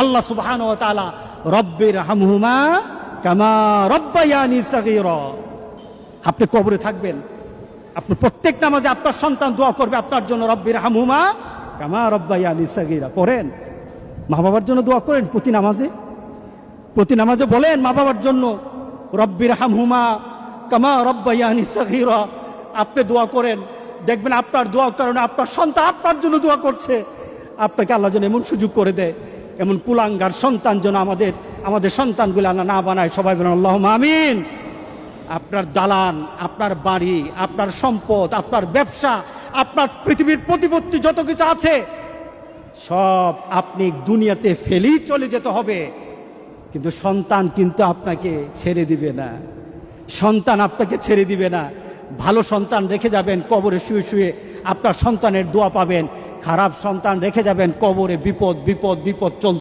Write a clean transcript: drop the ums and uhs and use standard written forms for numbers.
আল্লাহ সুবহানাহু ওয়া তাআলা রব্বির হামহুমা কামা রব্বায়ানি সাগীরা। আপনি কবরে থাকবেন, আপনি প্রত্যেক নামাজে আপনার সন্তান দোয়া করবে আপনার জন্য, রব্বির হামহুমা কামা রব্বায়ানি সাগীরা। পড়েন, মা বাবার জন্য দোয়া করেন প্রতি নামাজে বলেন মা বাবার জন্য রব্বির হামহুমা কামা রব্বায়ানি সাগীরা। আপনি দোয়া করেন, দেখবেন আপনার দোয়ার কারণে আপনার সন্তান আপনার জন্য দোয়া করছে। আপনাকে আল্লাহ যেন এমন সুযোগ করে দেয়, এমন কুলাঙ্গার সন্তান যেন আমাদের সন্তানগুলো না বানায়। সবাই বলেন আল্লাহুম্মা আমিন। আপনার দালান, আপনার বাড়ি, আপনার সম্পদ, আপনার ব্যবসা, আপনার পৃথিবীর প্রতিপত্তি যত কিছু আছে সব আপনি দুনিয়াতে ফেলেই চলে যেতে হবে, কিন্তু সন্তান কিন্তু আপনাকে ছেড়ে দিবে না। সন্তান আপনাকে ছেড়ে দিবে না। ভালো সন্তান রেখে যাবেন, কবরে শুয়ে শুয়ে আপনার সন্তানের দোয়া পাবেন। খারাপ সন্তান রেখে যাবেন, কবরে বিপদ বিপদ বিপদ চলতে